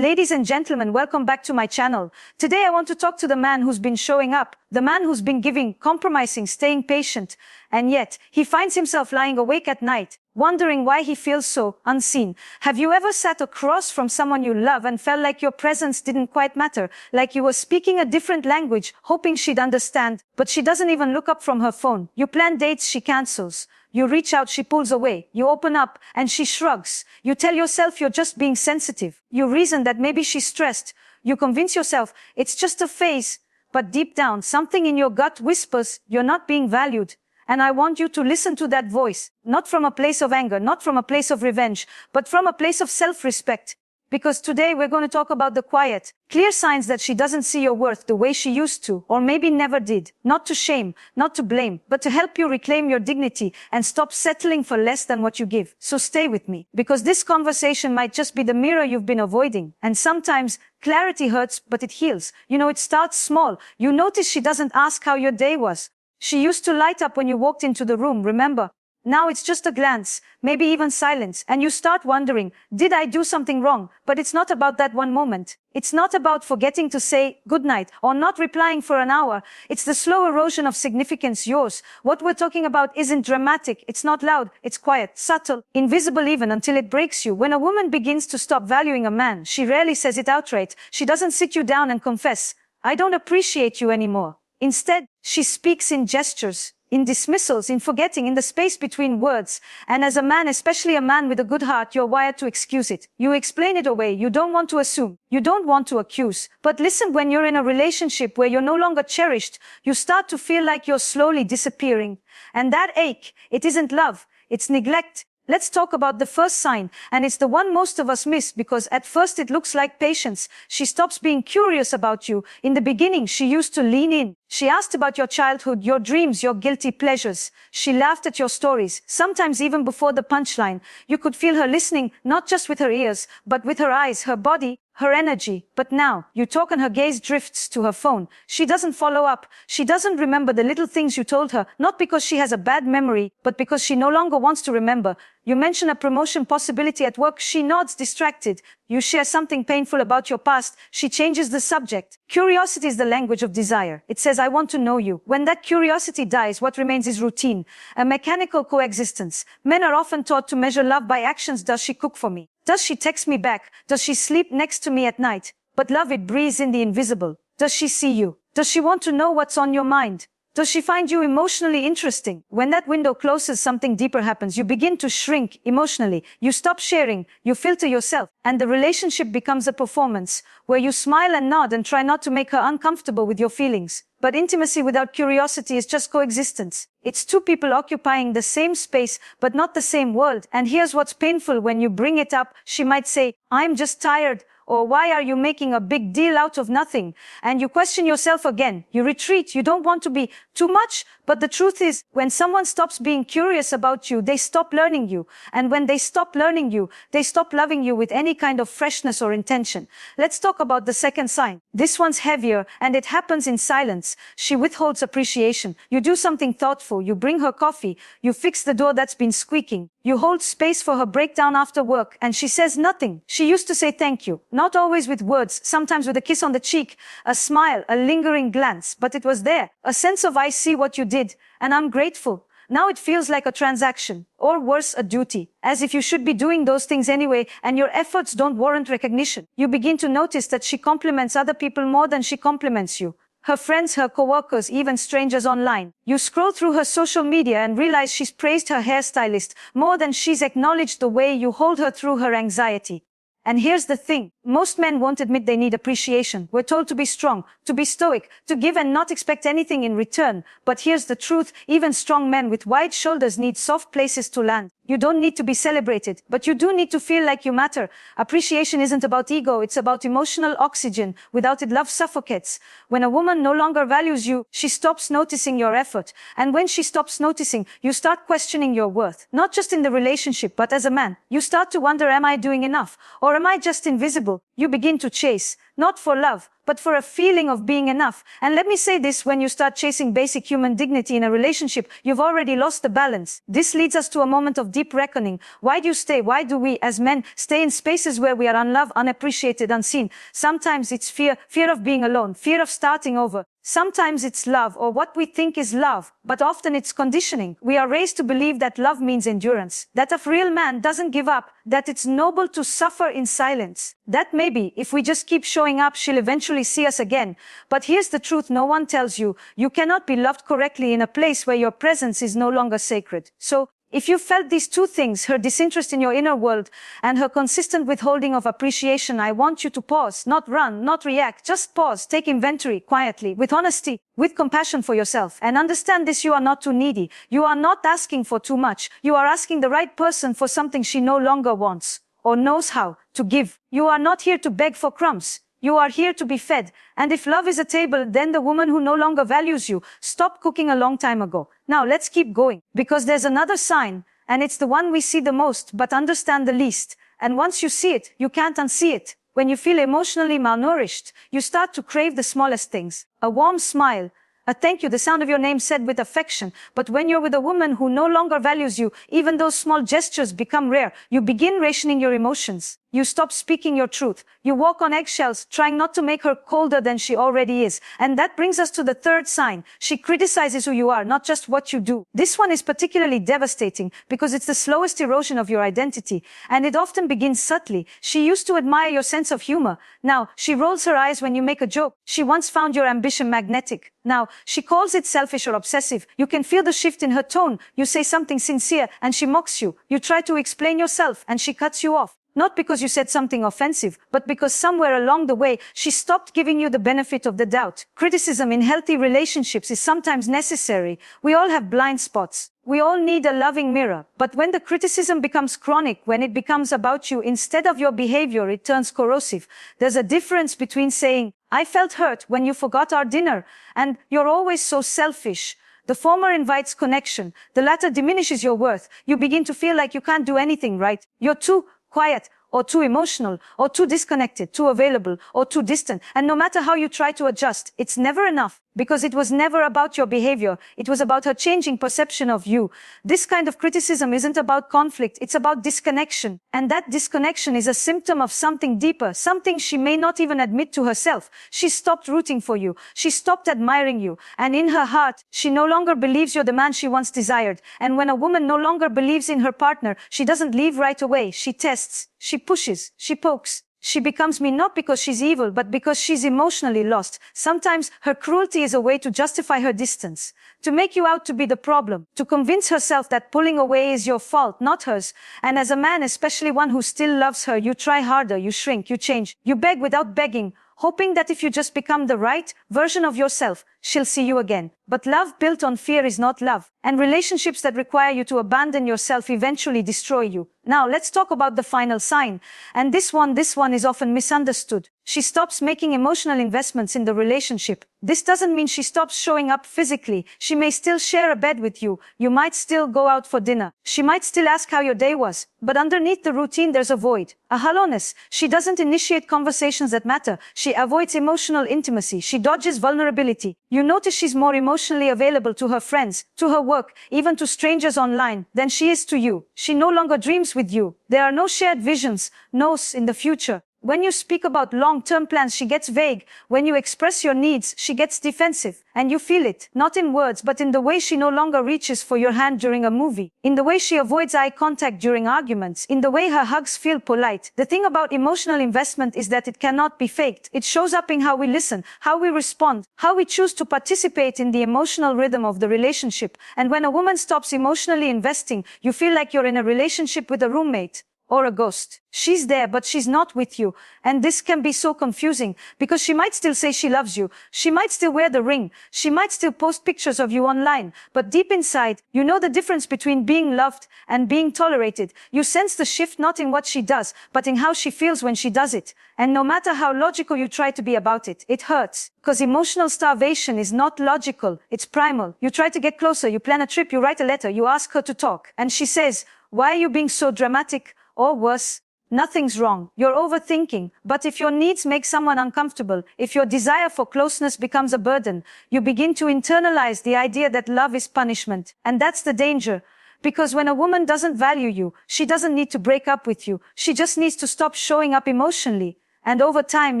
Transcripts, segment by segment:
Ladies and gentlemen, welcome back to my channel. Today I want to talk to the man who's been showing up, the man who's been giving, compromising, staying patient, and yet he finds himself lying awake at night, wondering why he feels so unseen. Have you ever sat across from someone you love and felt like your presence didn't quite matter, like you were speaking a different language, hoping she'd understand, but she doesn't even look up from her phone? You plan dates, she cancels. You reach out, she pulls away. You open up, and she shrugs. You tell yourself you're just being sensitive. You reason that maybe she's stressed. You convince yourself it's just a phase. But deep down, something in your gut whispers you're not being valued. And I want you to listen to that voice, not from a place of anger, not from a place of revenge, but from a place of self-respect. Because today we're going to talk about the quiet, clear signs that she doesn't see your worth the way she used to, or maybe never did. Not to shame, not to blame, but to help you reclaim your dignity and stop settling for less than what you give. So stay with me, because this conversation might just be the mirror you've been avoiding. And sometimes clarity hurts, but it heals. You know, it starts small. You notice she doesn't ask how your day was. She used to light up when you walked into the room, remember? Now it's just a glance, maybe even silence, and you start wondering, did I do something wrong? But it's not about that one moment. It's not about forgetting to say goodnight or not replying for an hour. It's the slow erosion of significance, yours. What we're talking about isn't dramatic. It's not loud. It's quiet, subtle, invisible even until it breaks you. When a woman begins to stop valuing a man, she rarely says it outright. She doesn't sit you down and confess, I don't appreciate you anymore. Instead, she speaks in gestures, in dismissals, in forgetting, in the space between words. And as a man, especially a man with a good heart, you're wired to excuse it. You explain it away. You don't want to assume. You don't want to accuse. But listen, when you're in a relationship where you're no longer cherished, you start to feel like you're slowly disappearing. And that ache, it isn't love. It's neglect. Let's talk about the first sign, and it's the one most of us miss because at first it looks like patience. She stops being curious about you. In the beginning, she used to lean in. She asked about your childhood, your dreams, your guilty pleasures. She laughed at your stories, sometimes even before the punchline. You could feel her listening, not just with her ears, but with her eyes, her body, her energy. But now, you talk and her gaze drifts to her phone. She doesn't follow up. She doesn't remember the little things you told her, not because she has a bad memory, but because she no longer wants to remember. You mention a promotion possibility at work. She nods, distracted. You share something painful about your past. She changes the subject. Curiosity is the language of desire. It says, I want to know you. When that curiosity dies, what remains is routine, a mechanical coexistence. Men are often taught to measure love by actions. Does she cook for me? Does she text me back? Does she sleep next to me at night? But love, it breathes in the invisible. Does she see you? Does she want to know what's on your mind? Does she find you emotionally interesting? When that window closes, something deeper happens. You begin to shrink emotionally. You stop sharing. You filter yourself. And the relationship becomes a performance where you smile and nod and try not to make her uncomfortable with your feelings. But intimacy without curiosity is just coexistence. It's two people occupying the same space, but not the same world. And here's what's painful: when you bring it up, she might say, I'm just tired. Or why are you making a big deal out of nothing? And you question yourself again. You retreat. You don't want to be too much. But the truth is, when someone stops being curious about you, they stop learning you. And when they stop learning you, they stop loving you with any kind of freshness or intention. Let's talk about the second sign. This one's heavier, and it happens in silence. She withholds appreciation. You do something thoughtful. You bring her coffee. You fix the door that's been squeaking. You hold space for her breakdown after work, and she says nothing. She used to say thank you. Not always with words, sometimes with a kiss on the cheek, a smile, a lingering glance, but it was there. A sense of, I see what you did, and I'm grateful. Now it feels like a transaction, or worse, a duty, as if you should be doing those things anyway, and your efforts don't warrant recognition. You begin to notice that she compliments other people more than she compliments you. Her friends, her coworkers, even strangers online. You scroll through her social media and realize she's praised her hairstylist more than she's acknowledged the way you hold her through her anxiety. And here's the thing. Most men won't admit they need appreciation. We're told to be strong, to be stoic, to give and not expect anything in return. But here's the truth. Even strong men with wide shoulders need soft places to land. You don't need to be celebrated, but you do need to feel like you matter. Appreciation isn't about ego. It's about emotional oxygen. Without it, love suffocates. When a woman no longer values you, she stops noticing your effort. And when she stops noticing, you start questioning your worth. Not just in the relationship, but as a man. You start to wonder, am I doing enough? Or am I just invisible? You begin to chase, not for love, but for a feeling of being enough. And let me say this, when you start chasing basic human dignity in a relationship, you've already lost the balance. This leads us to a moment of deep reckoning. Why do you stay? Why do we, as men, stay in spaces where we are unloved, unappreciated, unseen? Sometimes it's fear of being alone, fear of starting over. Sometimes it's love, or what we think is love, but often it's conditioning. We are raised to believe that love means endurance, that a real man doesn't give up, that it's noble to suffer in silence, that maybe if we just keep showing up, she'll eventually see us again. But here's the truth no one tells you. You cannot be loved correctly in a place where your presence is no longer sacred. So, if you felt these two things, her disinterest in your inner world and her consistent withholding of appreciation, I want you to pause, not run, not react, just pause, take inventory quietly, with honesty, with compassion for yourself. And understand this, you are not too needy. You are not asking for too much. You are asking the right person for something she no longer wants or knows how to give. You are not here to beg for crumbs. You are here to be fed. And if love is a table, then the woman who no longer values you stopped cooking a long time ago. Now let's keep going, because there's another sign, and it's the one we see the most, but understand the least. And once you see it, you can't unsee it. When you feel emotionally malnourished, you start to crave the smallest things. A warm smile, a thank you, the sound of your name said with affection. But when you're with a woman who no longer values you, even those small gestures become rare. You begin rationing your emotions. You stop speaking your truth. You walk on eggshells, trying not to make her colder than she already is. And that brings us to the third sign. She criticizes who you are, not just what you do. This one is particularly devastating because it's the slowest erosion of your identity. And it often begins subtly. She used to admire your sense of humor. Now, she rolls her eyes when you make a joke. She once found your ambition magnetic. Now, she calls it selfish or obsessive. You can feel the shift in her tone. You say something sincere and she mocks you. You try to explain yourself and she cuts you off. Not because you said something offensive, but because somewhere along the way, she stopped giving you the benefit of the doubt. Criticism in healthy relationships is sometimes necessary. We all have blind spots. We all need a loving mirror. But when the criticism becomes chronic, when it becomes about you instead of your behavior, it turns corrosive. There's a difference between saying, I felt hurt when you forgot our dinner, and you're always so selfish. The former invites connection. The latter diminishes your worth. You begin to feel like you can't do anything right. You're too quiet, or too emotional, or too disconnected, too available, or too distant. And no matter how you try to adjust, it's never enough, because it was never about your behavior. It was about her changing perception of you. This kind of criticism isn't about conflict, it's about disconnection. And that disconnection is a symptom of something deeper, something she may not even admit to herself. She stopped rooting for you. She stopped admiring you. And in her heart, she no longer believes you're the man she once desired. And when a woman no longer believes in her partner, she doesn't leave right away. She tests. She pushes, she pokes. She becomes mean not because she's evil, but because she's emotionally lost. Sometimes her cruelty is a way to justify her distance, to make you out to be the problem, to convince herself that pulling away is your fault, not hers. And as a man, especially one who still loves her, you try harder, you shrink, you change, you beg without begging, hoping that if you just become the right version of yourself, she'll see you again. But love built on fear is not love. And relationships that require you to abandon yourself eventually destroy you. Now, let's talk about the final sign. And this one is often misunderstood. She stops making emotional investments in the relationship. This doesn't mean she stops showing up physically. She may still share a bed with you. You might still go out for dinner. She might still ask how your day was. But underneath the routine, there's a void, a hollowness. She doesn't initiate conversations that matter. She avoids emotional intimacy. She dodges vulnerability. You notice she's more emotionally available to her friends, to her work, even to strangers online than she is to you. She no longer dreams with you. There are no shared visions, no in the future. When you speak about long-term plans, she gets vague. When you express your needs, she gets defensive. And you feel it, not in words, but in the way she no longer reaches for your hand during a movie, in the way she avoids eye contact during arguments, in the way her hugs feel polite. The thing about emotional investment is that it cannot be faked. It shows up in how we listen, how we respond, how we choose to participate in the emotional rhythm of the relationship. And when a woman stops emotionally investing, you feel like you're in a relationship with a roommate or a ghost. She's there, but she's not with you. And this can be so confusing because she might still say she loves you. She might still wear the ring. She might still post pictures of you online. But deep inside, you know the difference between being loved and being tolerated. You sense the shift not in what she does, but in how she feels when she does it. And no matter how logical you try to be about it, it hurts. Because emotional starvation is not logical. It's primal. You try to get closer. You plan a trip. You write a letter. You ask her to talk. And she says, "Why are you being so dramatic?" Or worse, nothing's wrong. You're overthinking. But if your needs make someone uncomfortable, if your desire for closeness becomes a burden, you begin to internalize the idea that love is punishment. And that's the danger. Because when a woman doesn't value you, she doesn't need to break up with you. She just needs to stop showing up emotionally. And over time,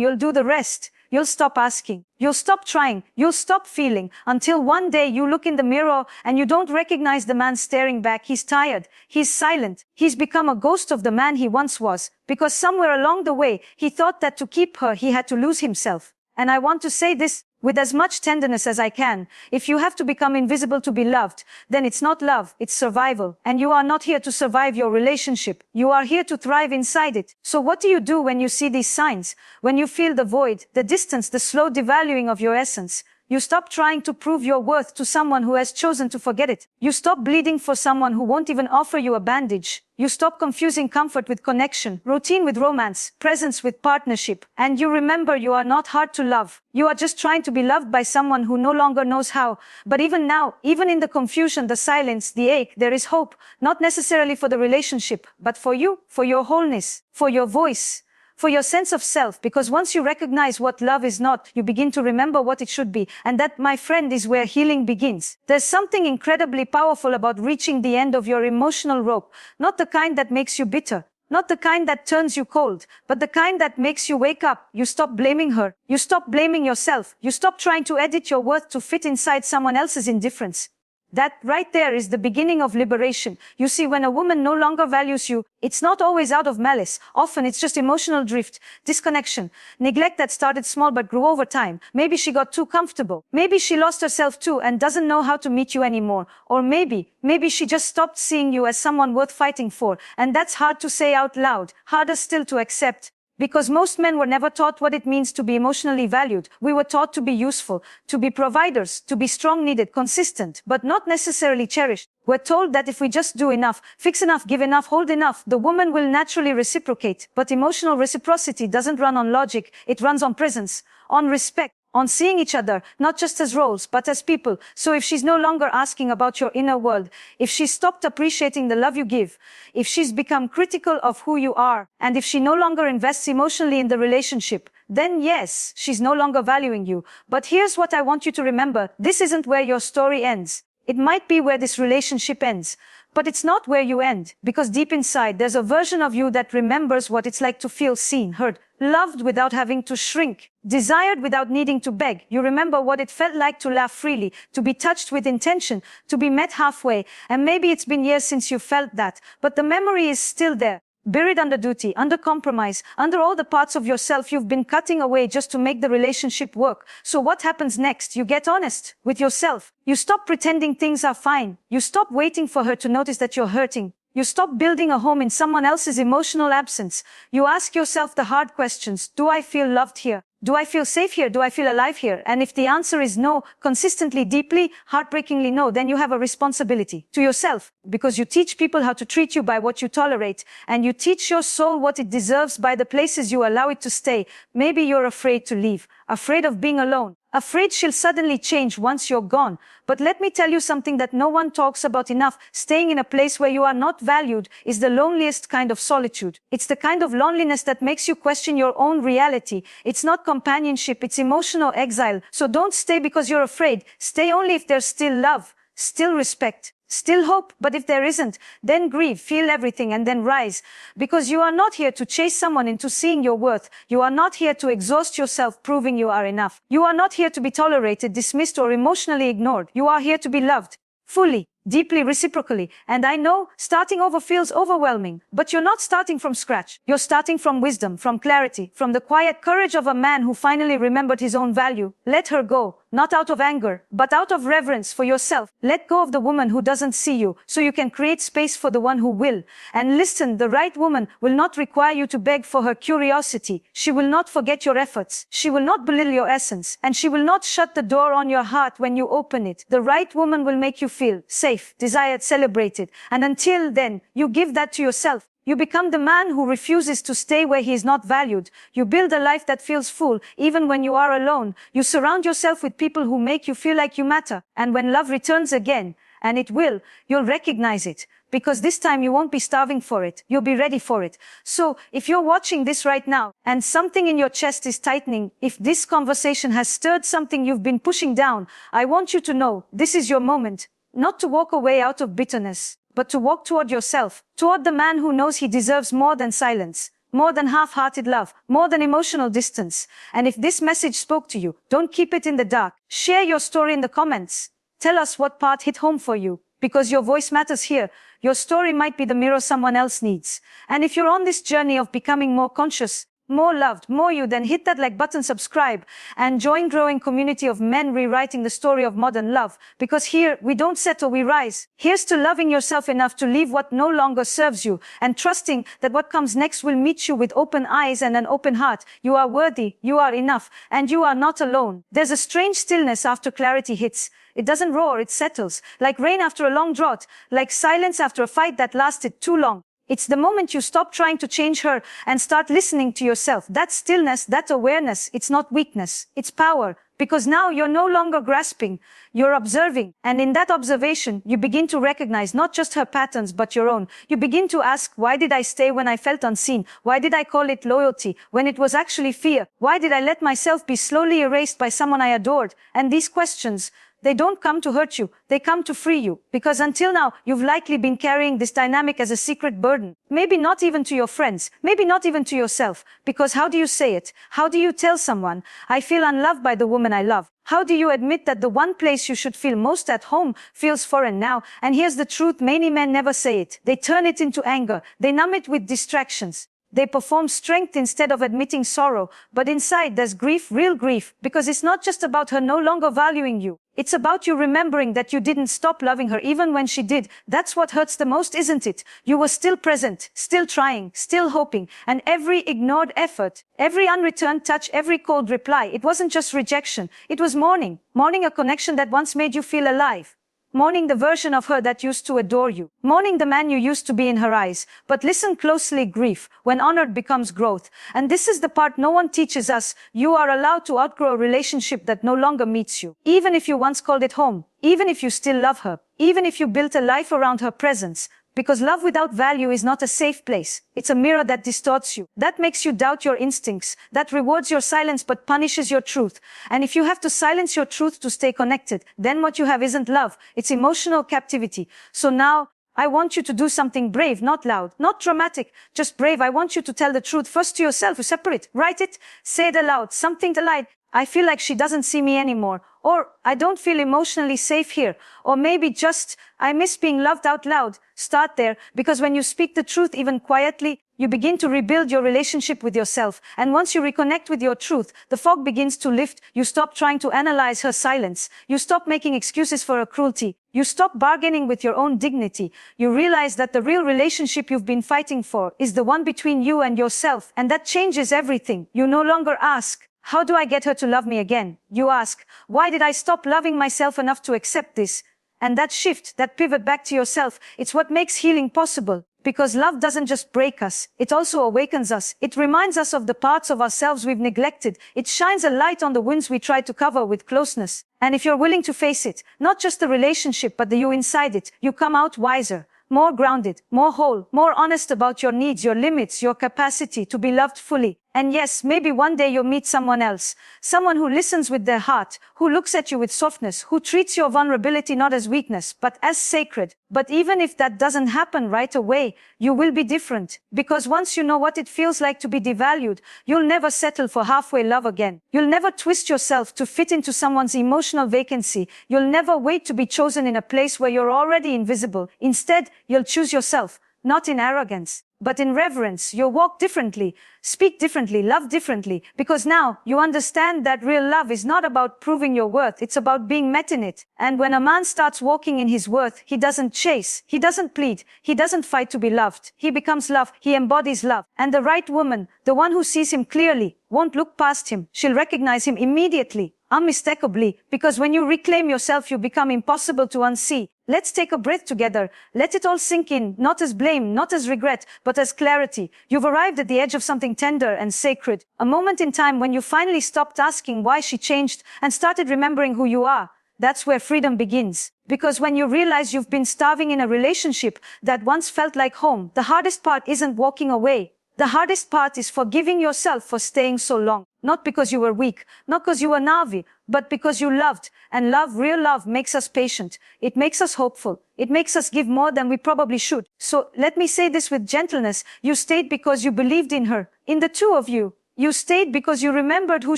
you'll do the rest. You'll stop asking. You'll stop trying. You'll stop feeling until one day you look in the mirror and you don't recognize the man staring back. He's tired. He's silent. He's become a ghost of the man he once was because somewhere along the way, he thought that to keep her, he had to lose himself. And I want to say this with as much tenderness as I can. If you have to become invisible to be loved, then it's not love, it's survival. And you are not here to survive your relationship. You are here to thrive inside it. So what do you do when you see these signs? When you feel the void, the distance, the slow devaluing of your essence? You stop trying to prove your worth to someone who has chosen to forget it. You stop bleeding for someone who won't even offer you a bandage. You stop confusing comfort with connection, routine with romance, presence with partnership. And you remember you are not hard to love. You are just trying to be loved by someone who no longer knows how. But even now, even in the confusion, the silence, the ache, there is hope. Not necessarily for the relationship, but for you, for your wholeness, for your voice, for your sense of self, because once you recognize what love is not, you begin to remember what it should be. And that, my friend, is where healing begins. There's something incredibly powerful about reaching the end of your emotional rope, not the kind that makes you bitter, not the kind that turns you cold, but the kind that makes you wake up. You stop blaming her. You stop blaming yourself. You stop trying to edit your worth to fit inside someone else's indifference. That right there is the beginning of liberation. You see, when a woman no longer values you, it's not always out of malice. Often it's just emotional drift, disconnection, neglect that started small but grew over time. Maybe she got too comfortable. Maybe she lost herself too and doesn't know how to meet you anymore. Or maybe she just stopped seeing you as someone worth fighting for. And that's hard to say out loud, harder still to accept. Because most men were never taught what it means to be emotionally valued. We were taught to be useful, to be providers, to be strong, needed, consistent, but not necessarily cherished. We're told that if we just do enough, fix enough, give enough, hold enough, the woman will naturally reciprocate. But emotional reciprocity doesn't run on logic. It runs on presence, on respect, on seeing each other, not just as roles, but as people. So if she's no longer asking about your inner world, if she's stopped appreciating the love you give, if she's become critical of who you are, and if she no longer invests emotionally in the relationship, then yes, she's no longer valuing you. But here's what I want you to remember. This isn't where your story ends. It might be where this relationship ends. But it's not where you end, because deep inside, there's a version of you that remembers what it's like to feel seen, heard, loved without having to shrink, desired without needing to beg. You remember what it felt like to laugh freely, to be touched with intention, to be met halfway. And maybe it's been years since you felt that, but the memory is still there. Buried under duty, under compromise, under all the parts of yourself you've been cutting away just to make the relationship work. So what happens next? You get honest with yourself. You stop pretending things are fine. You stop waiting for her to notice that you're hurting. You stop building a home in someone else's emotional absence. You ask yourself the hard questions. Do I feel loved here? Do I feel safe here? Do I feel alive here? And if the answer is no, consistently, deeply, heartbreakingly no, then you have a responsibility to yourself, because you teach people how to treat you by what you tolerate, and you teach your soul what it deserves by the places you allow it to stay. Maybe you're afraid to leave, afraid of being alone, afraid she'll suddenly change once you're gone. But let me tell you something that no one talks about enough. Staying in a place where you are not valued is the loneliest kind of solitude. It's the kind of loneliness that makes you question your own reality. It's not companionship, it's emotional exile. So don't stay because you're afraid. Stay only if there's still love, still respect, still hope. But if there isn't, then grieve, feel everything, and then rise. Because you are not here to chase someone into seeing your worth. You are not here to exhaust yourself proving you are enough. You are not here to be tolerated, dismissed, or emotionally ignored. You are here to be loved, fully, deeply, reciprocally. And I know starting over feels overwhelming, but you're not starting from scratch. You're starting from wisdom, from clarity, from the quiet courage of a man who finally remembered his own value. Let her go. Not out of anger, but out of reverence for yourself. Let go of the woman who doesn't see you, so you can create space for the one who will. And listen, the right woman will not require you to beg for her curiosity. She will not forget your efforts. She will not belittle your essence. And she will not shut the door on your heart when you open it. The right woman will make you feel safe, desired, celebrated. And until then, you give that to yourself. You become the man who refuses to stay where he is not valued. You build a life that feels full, even when you are alone. You surround yourself with people who make you feel like you matter. And when love returns again, and it will, you'll recognize it. because this time you won't be starving for it. You'll be ready for it. So if you're watching this right now and something in your chest is tightening, if this conversation has stirred something you've been pushing down, I want you to know this is your moment, not to walk away out of bitterness, but to walk toward yourself, toward the man who knows he deserves more than silence, more than half-hearted love, more than emotional distance. And if this message spoke to you, don't keep it in the dark. Share your story in the comments. Tell us what part hit home for you, because your voice matters here. Your story might be the mirror someone else needs. And if you're on this journey of becoming more conscious, more loved, more you, then hit that like button, subscribe, and join growing community of men rewriting the story of modern love. Because here, we don't settle, we rise. Here's to loving yourself enough to leave what no longer serves you, and trusting that what comes next will meet you with open eyes and an open heart. You are worthy, you are enough, and you are not alone. There's a strange stillness after clarity hits. It doesn't roar, it settles, like rain after a long drought, like silence after a fight that lasted too long. It's the moment you stop trying to change her and start listening to yourself. That stillness, that awareness, it's not weakness, it's power. Because now you're no longer grasping, you're observing. And in that observation, you begin to recognize not just her patterns, but your own. You begin to ask, why did I stay when I felt unseen? Why did I call it loyalty when it was actually fear? Why did I let myself be slowly erased by someone I adored? And these questions, they don't come to hurt you, they come to free you. Because until now, you've likely been carrying this dynamic as a secret burden. Maybe not even to your friends, maybe not even to yourself. Because how do you say it? How do you tell someone, I feel unloved by the woman I love? How do you admit that the one place you should feel most at home feels foreign now? And here's the truth, many men never say it. They turn it into anger. They numb it with distractions. They perform strength instead of admitting sorrow. But inside there's grief, real grief, because it's not just about her no longer valuing you. It's about you remembering that you didn't stop loving her even when she did. That's what hurts the most, isn't it? You were still present, still trying, still hoping, and every ignored effort, every unreturned touch, every cold reply, it wasn't just rejection. It was mourning. Mourning a connection that once made you feel alive. Mourning the version of her that used to adore you. Mourning the man you used to be in her eyes. But listen closely, grief, when honored becomes growth. And this is the part no one teaches us. You are allowed to outgrow a relationship that no longer meets you. Even if you once called it home. Even if you still love her. Even if you built a life around her presence. Because love without value is not a safe place. It's a mirror that distorts you. That makes you doubt your instincts. That rewards your silence but punishes your truth. And if you have to silence your truth to stay connected, then what you have isn't love. It's emotional captivity. So now, I want you to do something brave, not loud, not dramatic, just brave. I want you to tell the truth first to yourself. You separate, write it, say it aloud, something aloud. I feel like she doesn't see me anymore. Or, I don't feel emotionally safe here. Or maybe just, I miss being loved out loud. Start there, because when you speak the truth even quietly, you begin to rebuild your relationship with yourself. And once you reconnect with your truth, the fog begins to lift. You stop trying to analyze her silence. You stop making excuses for her cruelty. You stop bargaining with your own dignity. You realize that the real relationship you've been fighting for is the one between you and yourself. And that changes everything. You no longer ask, how do I get her to love me again? You ask, why did I stop loving myself enough to accept this? And that shift, that pivot back to yourself, it's what makes healing possible. Because love doesn't just break us, it also awakens us. It reminds us of the parts of ourselves we've neglected. It shines a light on the wounds we try to cover with closeness. And if you're willing to face it, not just the relationship, but the you inside it, you come out wiser, more grounded, more whole, more honest about your needs, your limits, your capacity to be loved fully. And yes, maybe one day you'll meet someone else, someone who listens with their heart, who looks at you with softness, who treats your vulnerability not as weakness, but as sacred. But even if that doesn't happen right away, you will be different. Because once you know what it feels like to be devalued, you'll never settle for halfway love again. You'll never twist yourself to fit into someone's emotional vacancy. You'll never wait to be chosen in a place where you're already invisible. Instead, you'll choose yourself, not in arrogance, but in reverence. You'll walk differently, speak differently, love differently, because now you understand that real love is not about proving your worth, it's about being met in it. And when a man starts walking in his worth, he doesn't chase, he doesn't plead, he doesn't fight to be loved. He becomes love, he embodies love. And the right woman, the one who sees him clearly, won't look past him. She'll recognize him immediately, unmistakably, because when you reclaim yourself, you become impossible to unsee. Let's take a breath together. Let it all sink in, not as blame, not as regret, but as clarity. You've arrived at the edge of something tender and sacred. A moment in time when you finally stopped asking why she changed and started remembering who you are. That's where freedom begins. Because when you realize you've been starving in a relationship that once felt like home, the hardest part isn't walking away. The hardest part is forgiving yourself for staying so long. Not because you were weak, not because you were nervy, but because you loved. And love, real love, makes us patient. It makes us hopeful. It makes us give more than we probably should. So let me say this with gentleness. You stayed because you believed in her, in the two of you. You stayed because you remembered who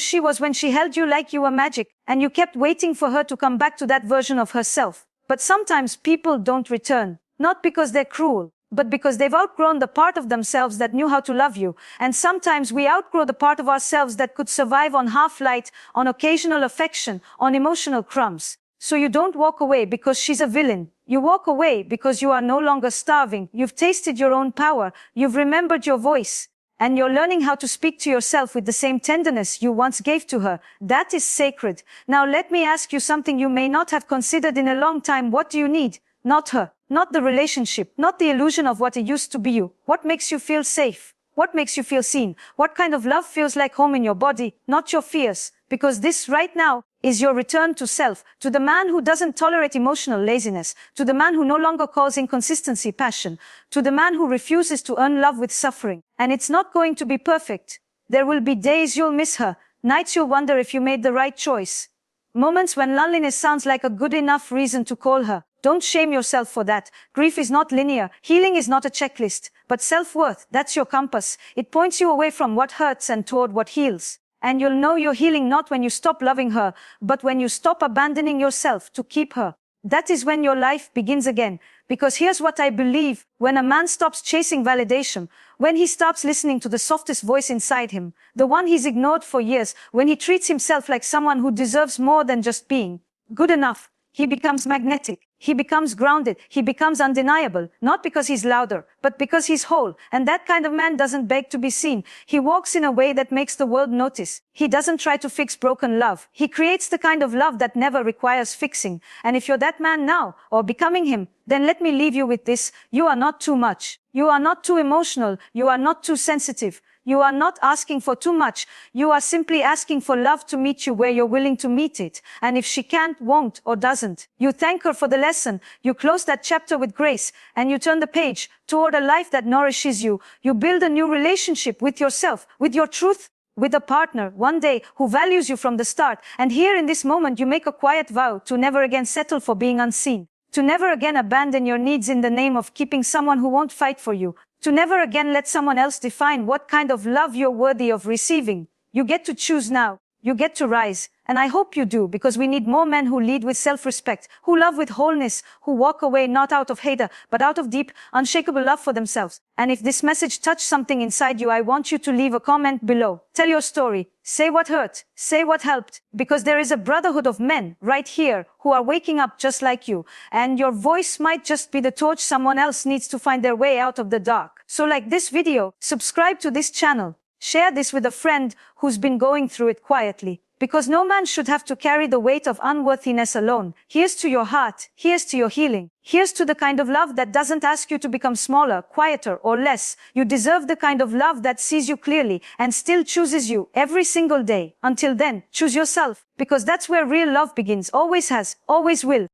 she was when she held you like you were magic, and you kept waiting for her to come back to that version of herself. But sometimes people don't return, not because they're cruel, but because they've outgrown the part of themselves that knew how to love you. And sometimes we outgrow the part of ourselves that could survive on half light, on occasional affection, on emotional crumbs. So you don't walk away because she's a villain. You walk away because you are no longer starving. You've tasted your own power. You've remembered your voice. And you're learning how to speak to yourself with the same tenderness you once gave to her. That is sacred. Now let me ask you something you may not have considered in a long time. What do you need? Not her, not the relationship, not the illusion of what it used to be you. What makes you feel safe? What makes you feel seen? What kind of love feels like home in your body, not your fears? Because this right now is your return to self, to the man who doesn't tolerate emotional laziness, to the man who no longer calls inconsistency passion, to the man who refuses to earn love with suffering. And it's not going to be perfect. There will be days you'll miss her, nights you'll wonder if you made the right choice. Moments when loneliness sounds like a good enough reason to call her. Don't shame yourself for that. Grief is not linear. Healing is not a checklist. But self-worth, that's your compass. It points you away from what hurts and toward what heals. And you'll know you're healing not when you stop loving her, but when you stop abandoning yourself to keep her. That is when your life begins again. Because here's what I believe. When a man stops chasing validation, when he stops listening to the softest voice inside him, the one he's ignored for years, when he treats himself like someone who deserves more than just being good enough, he becomes magnetic. He becomes grounded. He becomes undeniable, not because he's louder, but because he's whole. And that kind of man doesn't beg to be seen. He walks in a way that makes the world notice. He doesn't try to fix broken love. He creates the kind of love that never requires fixing. And if you're that man now, or becoming him, then let me leave you with this. You are not too much. You are not too emotional. You are not too sensitive. You are not asking for too much. You are simply asking for love to meet you where you're willing to meet it. And if she can't, won't, or doesn't, you thank her for the lesson. You close that chapter with grace, and you turn the page toward a life that nourishes you. You build a new relationship with yourself, with your truth, with a partner one day who values you from the start. And here in this moment, you make a quiet vow to never again settle for being unseen, to never again abandon your needs in the name of keeping someone who won't fight for you, to never again let someone else define what kind of love you're worthy of receiving. You get to choose now. You get to rise. And I hope you do, because we need more men who lead with self-respect, who love with wholeness, who walk away not out of hate, but out of deep, unshakable love for themselves. And if this message touched something inside you, I want you to leave a comment below. Tell your story. Say what hurt. Say what helped. Because there is a brotherhood of men right here who are waking up just like you. And your voice might just be the torch someone else needs to find their way out of the dark. So like this video, subscribe to this channel. Share this with a friend who's been going through it quietly. Because no man should have to carry the weight of unworthiness alone. Here's to your heart. Here's to your healing. Here's to the kind of love that doesn't ask you to become smaller, quieter, or less. You deserve the kind of love that sees you clearly and still chooses you every single day. Until then, choose yourself. Because that's where real love begins. Always has. Always will.